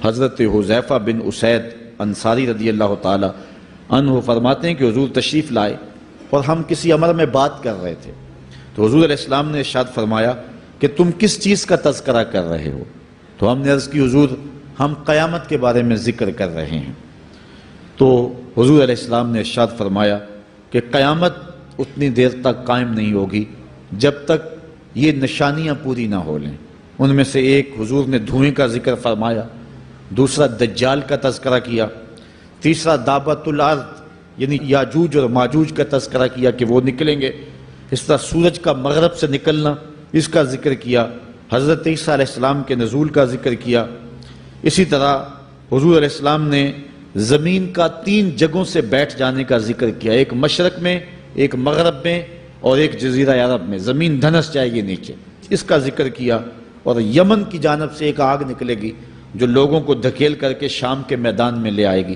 حضرت حذیفہ بن اسید انصاری رضی اللہ تعالی عنہ فرماتے ہیں کہ حضور تشریف لائے اور ہم کسی امر میں بات کر رہے تھے، تو حضور علیہ السلام نے ارشاد فرمایا کہ تم کس چیز کا تذکرہ کر رہے ہو؟ تو ہم نے عرض کی حضور ہم قیامت کے بارے میں ذکر کر رہے ہیں۔ تو حضور علیہ السلام نے ارشاد فرمایا کہ قیامت اتنی دیر تک قائم نہیں ہوگی جب تک یہ نشانیاں پوری نہ ہو لیں۔ ان میں سے ایک حضور نے دھوئیں کا ذکر فرمایا، دوسرا دجال کا تذکرہ کیا، تیسرا دابۃ الارض یعنی یاجوج اور ماجوج کا تذکرہ کیا کہ وہ نکلیں گے، اس طرح سورج کا مغرب سے نکلنا اس کا ذکر کیا، حضرت عیسیٰ علیہ السلام کے نزول کا ذکر کیا۔ اسی طرح حضور علیہ السلام نے زمین کا 3 جگہوں سے بیٹھ جانے کا ذکر کیا، ایک مشرق میں، ایک مغرب میں اور ایک جزیرہ عرب میں، زمین دھنس جائے گی نیچے، اس کا ذکر کیا۔ اور یمن کی جانب سے ایک آگ نکلے گی جو لوگوں کو دھکیل کر کے شام کے میدان میں لے آئے گی،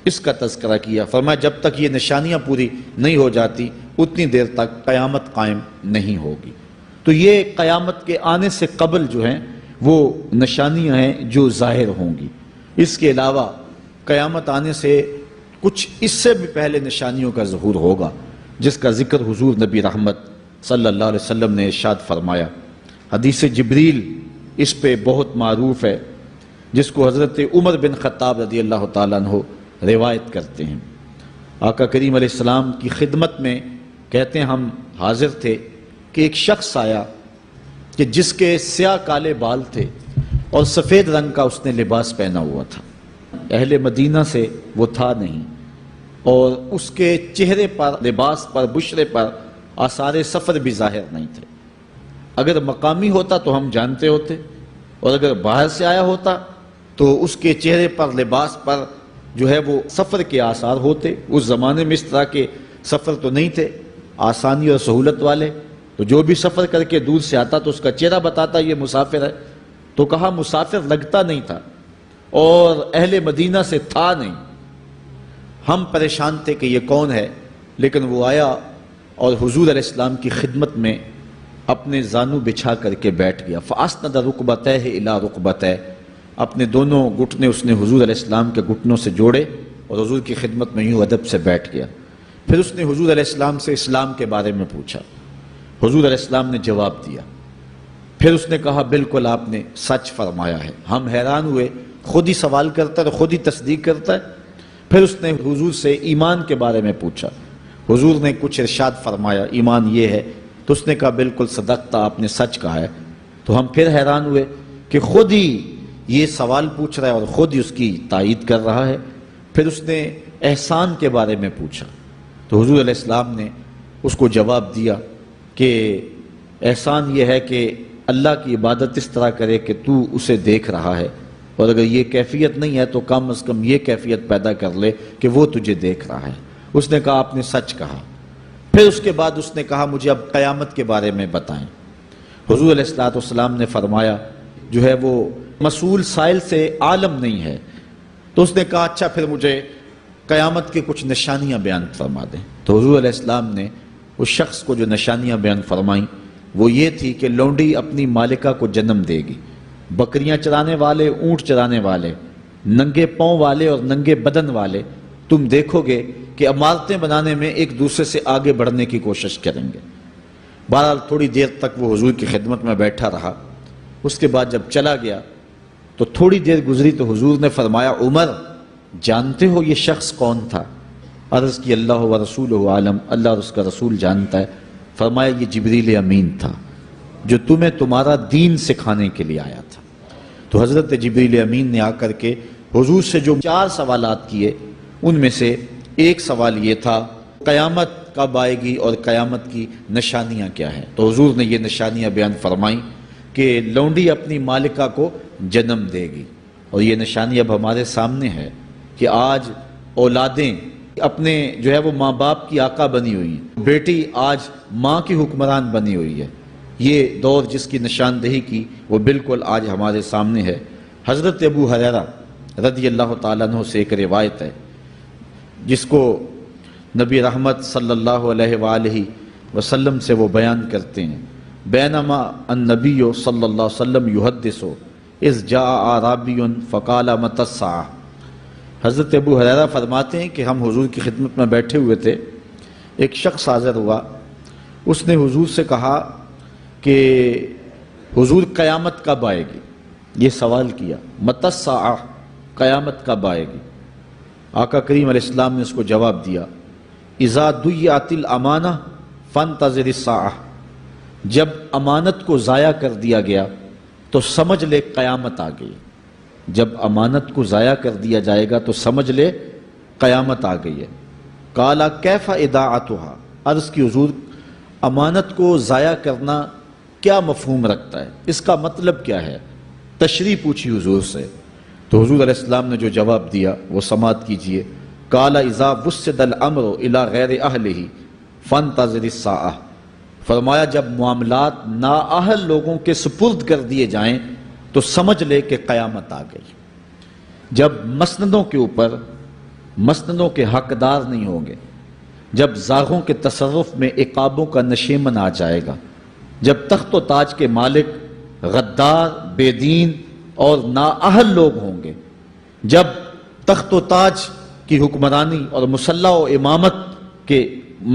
اس کا تذکرہ کیا۔ فرمایا جب تک یہ نشانیاں پوری نہیں ہو جاتی اتنی دیر تک قیامت قائم نہیں ہوگی۔ تو یہ قیامت کے آنے سے قبل جو ہیں وہ نشانیاں ہیں جو ظاہر ہوں گی۔ اس کے علاوہ قیامت آنے سے کچھ اس سے بھی پہلے نشانیوں کا ظہور ہوگا، جس کا ذکر حضور نبی رحمت صلی اللہ علیہ وسلم نے ارشاد فرمایا۔ حدیث جبریل اس پہ بہت معروف ہے، جس کو حضرت عمر بن خطاب رضی اللہ تعالیٰ عنہ روایت کرتے ہیں۔ آقا کریم علیہ السلام کی خدمت میں کہتے ہیں ہم حاضر تھے کہ ایک شخص آیا کہ جس کے سیاہ کالے بال تھے اور سفید رنگ کا اس نے لباس پہنا ہوا تھا، اہل مدینہ سے وہ تھا نہیں، اور اس کے چہرے پر، لباس پر، بشرے پر آثار سفر بھی ظاہر نہیں تھے۔ اگر مقامی ہوتا تو ہم جانتے ہوتے، اور اگر باہر سے آیا ہوتا تو اس کے چہرے پر، لباس پر جو ہے وہ سفر کے آثار ہوتے۔ اس زمانے میں اس طرح کے سفر تو نہیں تھے آسانی اور سہولت والے، تو جو بھی سفر کر کے دور سے آتا تو اس کا چہرہ بتاتا یہ مسافر ہے۔ تو کہا مسافر لگتا نہیں تھا اور اہل مدینہ سے تھا نہیں۔ ہم پریشان تھے کہ یہ کون ہے، لیکن وہ آیا اور حضور علیہ السلام کی خدمت میں اپنے زانو بچھا کر کے بیٹھ گیا۔ فَأَسْنَدَ رُكْبَتَيْهِ إِلَىٰ رُكْبَتَيْهِ، اپنے دونوں گھٹنے اس نے حضور علیہ السلام کے گھٹنوں سے جوڑے اور حضور کی خدمت میں یوں ادب سے بیٹھ گیا۔ پھر اس نے حضور علیہ السلام سے اسلام کے بارے میں پوچھا، حضور علیہ السلام نے جواب دیا۔ پھر اس نے کہا بالکل آپ نے سچ فرمایا ہے۔ ہم حیران ہوئے، خود ہی سوال کرتا ہے اور خود ہی تصدیق کرتا ہے۔ پھر اس نے حضور سے ایمان کے بارے میں پوچھا، حضور نے کچھ ارشاد فرمایا ایمان یہ ہے، تو اس نے کہا بالکل صدقتا، آپ نے سچ کہا ہے۔ تو ہم پھر حیران ہوئے کہ خود ہی یہ سوال پوچھ رہا ہے اور خود ہی اس کی تائید کر رہا ہے۔ پھر اس نے احسان کے بارے میں پوچھا، تو حضور علیہ السلام نے اس کو جواب دیا کہ احسان یہ ہے کہ اللہ کی عبادت اس طرح کرے کہ تو اسے دیکھ رہا ہے، اور اگر یہ کیفیت نہیں ہے تو کم از کم یہ کیفیت پیدا کر لے کہ وہ تجھے دیکھ رہا ہے۔ اس نے کہا آپ نے سچ کہا۔ پھر اس کے بعد اس نے کہا مجھے اب قیامت کے بارے میں بتائیں۔ حضور علیہ السلام نے فرمایا جو ہے وہ مسئول سائل سے عالم نہیں ہے۔ تو اس نے کہا اچھا پھر مجھے قیامت کی کچھ نشانیاں بیان فرما دیں۔ تو حضور علیہ السلام نے اس شخص کو جو نشانیاں بیان فرمائیں وہ یہ تھی کہ لونڈی اپنی مالکہ کو جنم دے گی، بکریاں چرانے والے، اونٹ چرانے والے، ننگے پاؤں والے اور ننگے بدن والے تم دیکھو گے کہ عمارتیں بنانے میں ایک دوسرے سے آگے بڑھنے کی کوشش کریں گے۔ بہرحال تھوڑی دیر تک وہ حضور کی خدمت میں بیٹھا رہا۔ اس کے بعد جب چلا گیا تو تھوڑی دیر گزری تو حضور نے فرمایا عمر جانتے ہو یہ شخص کون تھا؟ عرض کی اللہ و رسولہ عالم، اللہ اور اس کا رسول جانتا ہے۔ فرمایا یہ جبریل امین تھا جو تمہیں تمہارا دین سکھانے کے لیے آیا تھا۔ تو حضرت جبریل امین نے آ کر کے حضور سے جو 4 سوالات کیے ان میں سے ایک سوال یہ تھا قیامت کب آئے گی اور قیامت کی نشانیاں کیا ہیں؟ تو حضور نے یہ نشانیاں بیان فرمائیں کہ لونڈی اپنی مالکہ کو جنم دے گی، اور یہ نشانی اب ہمارے سامنے ہے کہ آج اولادیں اپنے جو ہے وہ ماں باپ کی آقا بنی ہوئی ہیں، بیٹی آج ماں کی حکمران بنی ہوئی ہے۔ یہ دور جس کی نشاندہی کی وہ بالکل آج ہمارے سامنے ہے۔ حضرت ابو ہریرہ رضی اللہ تعالیٰ عنہ سے ایک روایت ہے جس کو نبی رحمت صلی اللہ علیہ وآلہ وسلم سے وہ بیان کرتے ہیں، بینما النبی صلی اللہ علیہ وسلم یحدث، اذ جاء اعرابی فقال متی الساعہ۔ حضرت ابو ہریرہ فرماتے ہیں کہ ہم حضور کی خدمت میں بیٹھے ہوئے تھے، ایک شخص حاضر ہوا، اس نے حضور سے کہا کہ حضور قیامت کب آئے گی؟ یہ سوال کیا، متی الساعہ، قیامت کب آئے گی؟ آقا کریم علیہ السلام نے اس کو جواب دیا، اذا ضیعت الامانہ فانتظر الساعہ، جب امانت کو ضائع کر دیا گیا تو سمجھ لے قیامت آ گئی۔ جب امانت کو ضائع کر دیا جائے گا تو سمجھ لے قیامت آ گئی ہے۔ قال کیف اضاعتها، عرض کی حضور امانت کو ضائع کرنا کیا مفہوم رکھتا ہے، اس کا مطلب کیا ہے؟ تشریح پوچھی حضور سے، تو حضور علیہ السلام نے جو جواب دیا وہ سماعت کیجئے۔ قال اذا وسد الامر الى غیر اہلہ فانتظر الساعہ، فرمایا جب معاملات نااہل لوگوں کے سپرد کر دیے جائیں تو سمجھ لے کہ قیامت آ گئی۔ جب مسندوں کے اوپر مسندوں کے حقدار نہیں ہوں گے، جب زاغوں کے تصرف میں عقابوں کا نشیمن آ جائے گا، جب تخت و تاج کے مالک غدار، بے دین اور نااہل لوگ ہوں گے، جب تخت و تاج کی حکمرانی اور مسلح و امامت کے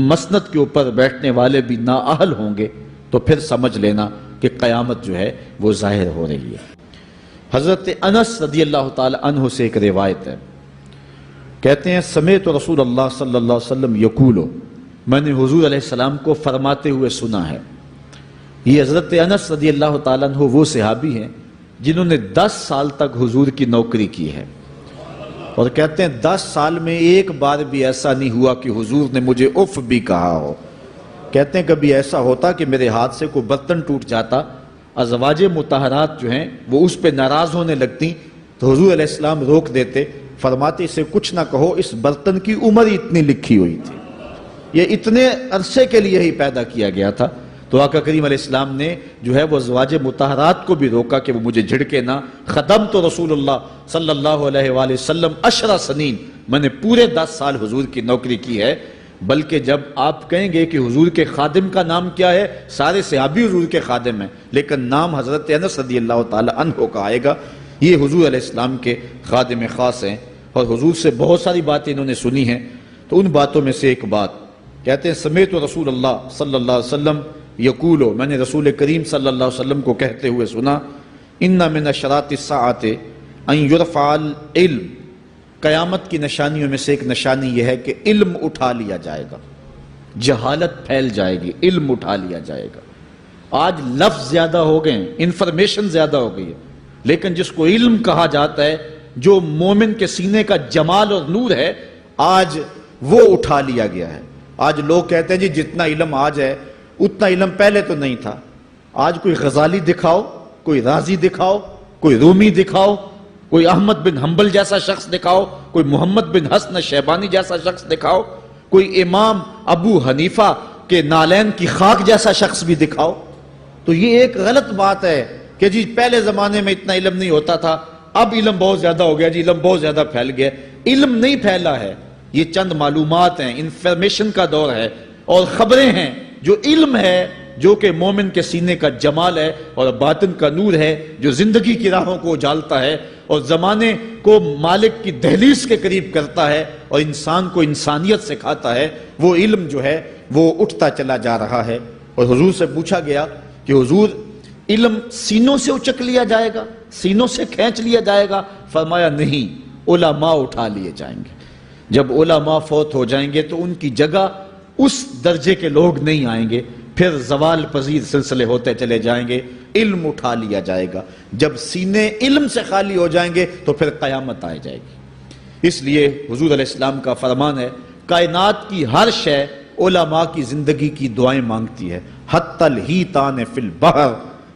مسند کے اوپر بیٹھنے والے بھی نااہل ہوں گے، تو پھر سمجھ لینا کہ قیامت جو ہے وہ ظاہر ہو رہی ہے۔ حضرت انس رضی اللہ تعالی عنہ سے ایک روایت ہے، کہتے ہیں سمعت رسول اللہ صلی اللہ علیہ وسلم یقول، میں نے حضور علیہ السلام کو فرماتے ہوئے سنا ہے۔ یہ حضرت انس رضی اللہ تعالیٰ عنہ وہ صحابی ہیں جنہوں نے 10 سال تک حضور کی نوکری کی ہے، اور کہتے ہیں 10 سال میں ایک بار بھی ایسا نہیں ہوا کہ حضور نے مجھے اف بھی کہا ہو۔ کہتے ہیں کبھی ایسا ہوتا کہ میرے ہاتھ سے کوئی برتن ٹوٹ جاتا، ازواج مطہرات جو ہیں وہ اس پہ ناراض ہونے لگتی تو حضور علیہ السلام روک دیتے، فرماتے اسے کچھ نہ کہو، اس برتن کی عمر ہی اتنی لکھی ہوئی تھی، یہ اتنے عرصے کے لیے ہی پیدا کیا گیا تھا۔ تو آقا کریم علیہ السلام نے جو ہے وہ ازواج مطہرات کو بھی روکا کہ وہ مجھے جھڑکے نہ۔ خدمت رسول اللہ صلی اللہ علیہ وآلہ وسلم 10 سنین، میں نے پورے 10 سال حضور کی نوکری کی ہے۔ بلکہ جب آپ کہیں گے کہ حضور کے خادم کا نام کیا ہے، سارے صحابی حضور کے خادم ہیں، لیکن نام حضرت انس رضی اللہ تعالی عنہ کا آئے گا، یہ حضور علیہ السلام کے خادم خاص ہیں، اور حضور سے بہت ساری باتیں انہوں نے سنی ہیں۔ تو ان باتوں میں سے ایک بات کہتے ہیں سمعت رسول اللہ صلی اللہ علیہ وسلم یقول، میں نے رسول کریم صلی اللہ علیہ وسلم کو کہتے ہوئے سنا، ان من اشراط الساعۃ ان یرفع العلم، قیامت کی نشانیوں میں سے ایک نشانی یہ ہے کہ علم اٹھا لیا جائے گا، جہالت پھیل جائے گی، علم اٹھا لیا جائے گا۔ آج لفظ زیادہ ہو گئے ہیں، انفارمیشن زیادہ ہو گئی ہے، لیکن جس کو علم کہا جاتا ہے، جو مومن کے سینے کا جمال اور نور ہے، آج وہ اٹھا لیا گیا ہے۔ آج لوگ کہتے ہیں جی جتنا علم آج ہے اتنا علم پہلے تو نہیں تھا۔ آج کوئی غزالی دکھاؤ، کوئی رازی دکھاؤ، کوئی رومی دکھاؤ، کوئی احمد بن حنبل جیسا شخص دکھاؤ، کوئی محمد بن حسن شیبانی جیسا شخص دکھاؤ، کوئی امام ابو حنیفہ کے نالین کی خاک جیسا شخص بھی دکھاؤ، تو یہ ایک غلط بات ہے کہ جی پہلے زمانے میں اتنا علم نہیں ہوتا تھا، اب علم بہت زیادہ ہو گیا، جی علم بہت زیادہ پھیل گیا۔ علم نہیں پھیلا ہے، یہ چند معلومات ہیں، انفارمیشن کا دور ہے، اور خبریں ہیں۔ جو علم ہے، جو کہ مومن کے سینے کا جمال ہے اور باطن کا نور ہے، جو زندگی کی راہوں کو اجالتا ہے اور زمانے کو مالک کی دہلیز کے قریب کرتا ہے اور انسان کو انسانیت سکھاتا ہے، وہ علم جو ہے وہ اٹھتا چلا جا رہا ہے۔ اور حضور سے پوچھا گیا کہ حضور علم سینوں سے اچک لیا جائے گا، سینوں سے کھینچ لیا جائے گا؟ فرمایا نہیں، علماء اٹھا لیے جائیں گے۔ جب علماء فوت ہو جائیں گے تو ان کی جگہ اس درجے کے لوگ نہیں آئیں گے، پھر زوال پذیر سلسلے ہوتے چلے جائیں گے، علم اٹھا لیا جائے گا۔ جب سینے علم سے خالی ہو جائیں گے تو پھر قیامت آ جائے گی۔ اس لیے حضور علیہ السلام کا فرمان ہے، کائنات کی ہر شے علماء کی زندگی کی دعائیں مانگتی ہے، حتی الحیتان فی البحر،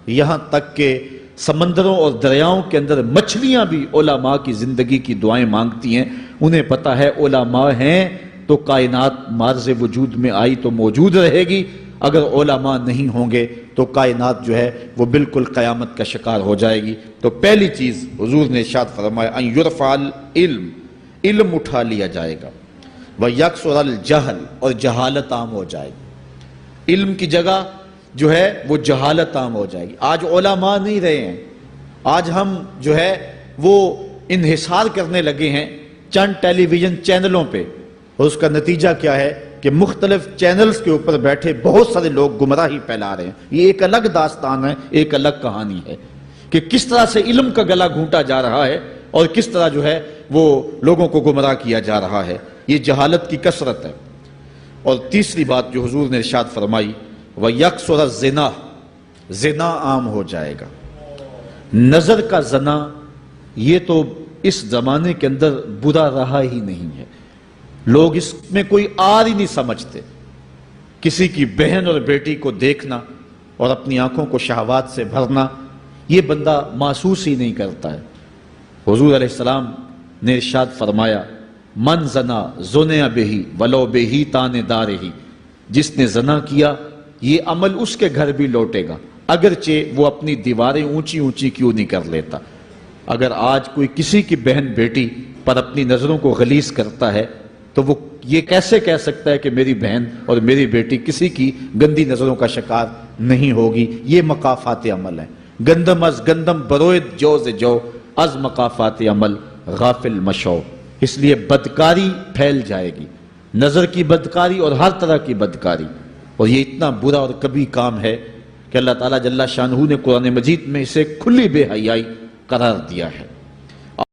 یہاں تک کہ سمندروں اور دریاؤں کے اندر مچھلیاں بھی علماء کی زندگی کی دعائیں مانگتی ہیں۔ انہیں پتہ ہے علماء ہیں تو کائنات معرض وجود میں آئی تو موجود رہے گی، اگر علماء نہیں ہوں گے تو کائنات جو ہے وہ بالکل قیامت کا شکار ہو جائے گی۔ تو پہلی چیز حضور نے ارشاد فرمایا ان یرفع العلم، علم اٹھا لیا جائے گا، ویکثر الجہل، اور جہالت عام ہو جائے گی۔ علم کی جگہ جو ہے وہ جہالت عام ہو جائے گی۔ آج علماء نہیں رہے ہیں، آج ہم جو ہے وہ انحصار کرنے لگے ہیں چند ٹیلی ویژن چینلوں پہ، اور اس کا نتیجہ کیا ہے کہ مختلف چینلز کے اوپر بیٹھے بہت سارے لوگ گمراہی پھیلا رہے ہیں۔ یہ ایک الگ داستان ہے، ایک الگ کہانی ہے کہ کس طرح سے علم کا گلا گھونٹا جا رہا ہے اور کس طرح جو ہے وہ لوگوں کو گمراہ کیا جا رہا ہے۔ یہ جہالت کی کثرت ہے۔ اور تیسری بات جو حضور نے ارشاد فرمائی، وَيَكْثُرَ الزِّنَا، زنا عام ہو جائے گا۔ نظر کا زنا یہ تو اس زمانے کے اندر برا رہا ہی نہیں ہے، لوگ اس میں کوئی آر ہی نہیں سمجھتے۔ کسی کی بہن اور بیٹی کو دیکھنا اور اپنی آنکھوں کو شہوات سے بھرنا، یہ بندہ محسوس ہی نہیں کرتا ہے۔ حضور علیہ السلام نے ارشاد فرمایا، من زنا زنیا بہی ولو بہی تان دارہی، جس نے زنا کیا یہ عمل اس کے گھر بھی لوٹے گا، اگرچہ وہ اپنی دیواریں اونچی اونچی کیوں نہیں کر لیتا۔ اگر آج کوئی کسی کی بہن بیٹی پر اپنی نظروں کو غلیظ کرتا ہے تو وہ یہ کیسے کہہ سکتا ہے کہ میری بہن اور میری بیٹی کسی کی گندی نظروں کا شکار نہیں ہوگی؟ یہ مقافات عمل ہیں۔ گندم از گندم بروید جو سے جو، از مقافات عمل غافل مشو۔ اس لیے بدکاری پھیل جائے گی، نظر کی بدکاری اور ہر طرح کی بدکاری، اور یہ اتنا برا اور کبھی کام ہے کہ اللہ تعالیٰ جل شانہ نے قرآن مجید میں اسے کھلی بے حیائی قرار دیا ہے۔